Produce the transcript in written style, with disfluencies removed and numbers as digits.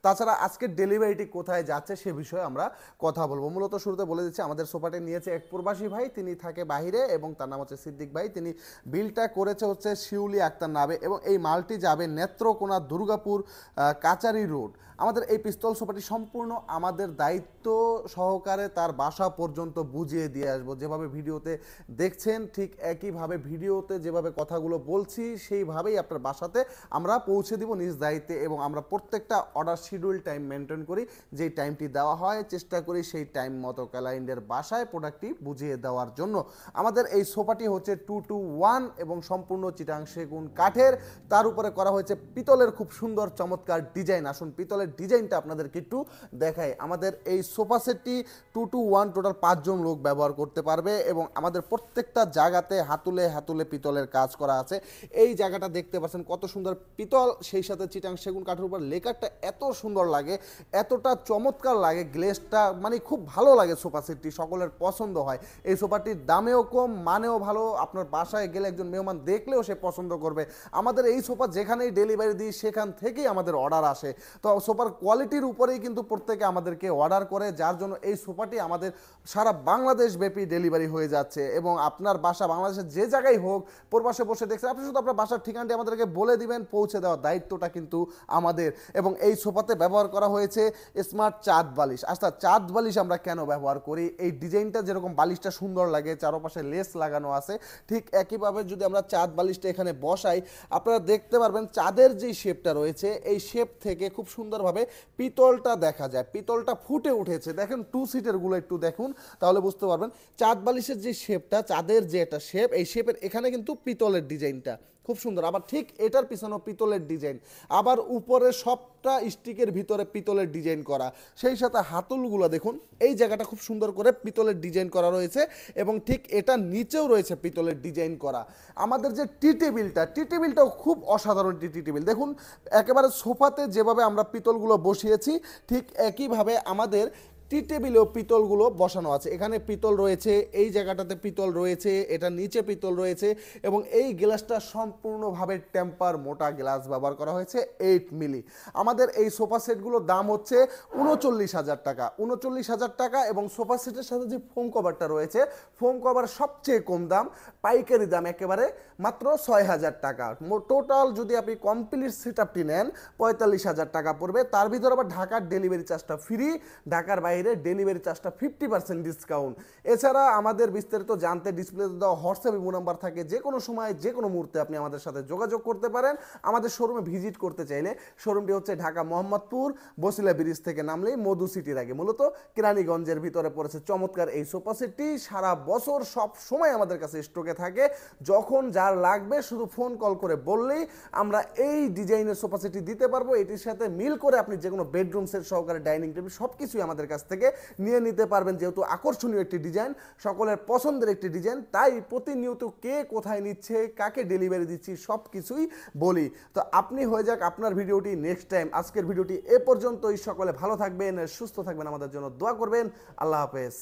তাছাড়া আজকের ডেলিভারিটি কোথায় যাচ্ছে সে বিষয়ে আমরা কথা বলবো। মূলত শুরুতে বলে দিচ্ছি, আমাদের সোফাটি নিয়েছে এক প্রবাসী ভাই, তিনি থাকে বাহিরে এবং তার নাম হচ্ছে সিদ্দিক ভাই। তিনি বিলটা করেছে হচ্ছে শিউলি আক্তার নামে এবং এই মালটি যাবে নেত্রকোনা দুর্গাপুর কাচারি রোড। আমাদের এই পিস্তল সোফাটি সম্পূর্ণ আমাদের দায়িত্ব সহকারে তার বাসা পর্যন্ত বুঝিয়ে দিয়ে আসবো। যেভাবে ভিডিওতে দেখছেন ঠিক একইভাবে ভিডিওতে যেভাবে কথাগুলো বলছি সেইভাবেই আপনার বাসাতে আমরা পৌঁছে দিব নিজ দায়িত্বে, এবং আমরা প্রত্যেকটা অর্ডার শিডিউল টাইম মেনটেন করি। যেই টাইমটি দেওয়া হয় চেষ্টা করি সেই টাইম মতো ক্লায়েন্টের বাসায় প্রোডাক্টটি বুঝিয়ে দেওয়ার জন্য। আমাদের এই সোফাটি হচ্ছে 2-to-1 এবং সম্পূর্ণ চিটাং সেগুন কাঠের, তার উপরে করা হয়েছে পিতলের খুব সুন্দর চমৎকার ডিজাইন। আসুন পিতলের ডিজাইনটা আপনাদেরকে একটু দেখাই। আমাদের এই সোফা সেটটি 2-to-1 টোটাল 5 জন লোক ব্যবহার করতে পারবে এবং আমাদের প্রত্যেকটা জায়গাতে হাতুলে হাতুলে পিতলের কাজ করা আছে। এই জায়গাটা দেখতে পাচ্ছেন কত সুন্দর পিতল, সেই সাথে চিটাং সেগুন কাঠের উপর লেকারটা এত সুন্দর লাগে, এতটা চমৎকার লাগে, গ্লেসটা মানে খুব ভালো লাগে। সোফা সেটটি সকলের পছন্দ হয়। এই সোফাটির দামেও কম, মানেও ভালো। আপনার বাসায় গেলে একজন মেহমান দেখলেও সে পছন্দ করবে। আমাদের এই সোফা যেখানেই ডেলিভারি দিই সেখান থেকেই আমাদের অর্ডার আসে। তো সোফার কোয়ালিটির উপরেই কিন্তু প্রত্যেকে আমাদেরকে অর্ডার করে, যার জন্য এই সোফাটি আমাদের সারা বাংলাদেশ ব্যাপী ডেলিভারি হয়ে যাচ্ছে। এবং আপনার বাসা বাংলাদেশের যে জায়গায় হোক, প্রবাসে বসে দেখছেন, আপনি শুধু আপনার বাসার ঠিকানাটি আমাদেরকে বলে দিবেন, পৌঁছে দেওয়ার দায়িত্বটা কিন্তু আমাদের। এবং এই সোফাতে ব্যবহার করা হয়েছে স্মার্ট চাঁদ বালিশ। আচ্ছা, চাঁদ বালিশ আমরা কেন ব্যবহার করি? এই ডিজাইনটা যেরকম বালিশটা সুন্দর লাগে, চারপাশে লেস লাগানো আছে, ঠিক একইভাবে যদি আমরা চাঁদ বালিশটা এখানে বসাই, আপনারা দেখতে পারবেন চাঁদের যে শেপটা রয়েছে এই শেপ থেকে খুব সুন্দরভাবে পিতলটা দেখা যায়, পিতলটা ফুটে উঠেছে। দেখেন 2 সিটের গুলো একটু দেখুন, তাহলে বুঝতে পারবেন চাঁদ বালিশের যে শেপটা, চাঁদের যে একটা শেপ, এই শেপের এখানে কিন্তু পিতলের ডিজাইনটা খুব সুন্দর। আবার ঠিক এটার পিছনেও পিতলের ডিজাইন, আবার উপরে সবটা স্টিকের ভিতরে পিতলের ডিজাইন করা, সেই সাথে হাতলগুলো দেখুন, এই জায়গাটা খুব সুন্দর করে পিতলের ডিজাইন করা রয়েছে এবং ঠিক এটা নিচেও রয়েছে পিতলের ডিজাইন করা। আমাদের যে টি টেবিলটাও খুব অসাধারণ টি টেবিল। দেখুন একেবারে সোফাতে যেভাবে আমরা পিতলগুলো বসিয়েছি ঠিক একইভাবে আমাদের টি টেবিলেও পিতলগুলো বসানো আছে। এখানে পিতল রয়েছে, এই জায়গাটাতে পিতল রয়েছে, এটা নিচে পিতল রয়েছে এবং এই গ্লাসটা সম্পূর্ণভাবে টেম্পার মোটা গ্লাস ব্যবহার করা হয়েছে 8 মিলি। আমাদের এই সোফা সেটগুলোর দাম হচ্ছে 39,000 টাকা, 39,000 টাকা। এবং সোফা সেটের সাথে যে ফোম কভারটা রয়েছে, ফোম কভার সবচেয়ে কম দাম, পাইকারি দাম একেবারে মাত্র 6,000 টাকা। টোটাল যদি আপনি কমপ্লিট সেট আপটি নেন 45,000 টাকা পড়বে। তার ভিতরে আবার ঢাকার ডেলিভারি চার্জটা ফ্রি, ঢাকার বাইরে ডেলিভারি চার্জটা 50% ডিসকাউন্ট। এছাড়া আমাদের বিস্তারিত জানতে ডিসপ্লেতে দেওয়া হোয়াটসঅ্যাপ ইমো নাম্বার থাকে, যে কোনো সময় যে কোনো মুহূর্তে আপনি আমাদের সাথে যোগাযোগ করতে পারেন। আমাদের শোরুমে ভিজিট করতে চাইলে, শোরুমটি হচ্ছে ঢাকা মোহাম্মদপুর বসিলা ব্রিজ থেকে নামলেই মধু সিটির আগে, মূলত কেরানীগঞ্জের ভিতরে পড়েছে। চমৎকার এই সোফা সেটটি সারা বছর সব সময় আমাদের কাছে স্টকে থাকে। যখন যার লাগবে শুধু ফোন কল করে বললেই আমরা এই ডিজাইনের সোফা সেটটি দিতে পারবো। এটির সাথে মিল করে আপনি যে কোনো বেডরুম সেট সহকারে ডাইনিং টেবিল সব কিছুই আমাদের কাছ থেকে নিয়ে নিতে পারবেন। যেহেতু আকর্ষণীয় একটি ডিজাইন, সকলের পছন্দের একটি ডিজাইন, তাই প্রতিনিয়ত কে কোথায় নিচ্ছে, কাকে ডেলিভারি দিচ্ছি সব কিছুই বলি। তো আপনি হয়ে যাক আপনার ভিডিওটি নেক্সট টাইম। আজকের ভিডিওটি এ পর্যন্তই। সকলে ভালো থাকবেন, সুস্থ থাকবেন, আমাদের জন্য দোয়া করবেন। আল্লাহ হাফেজ।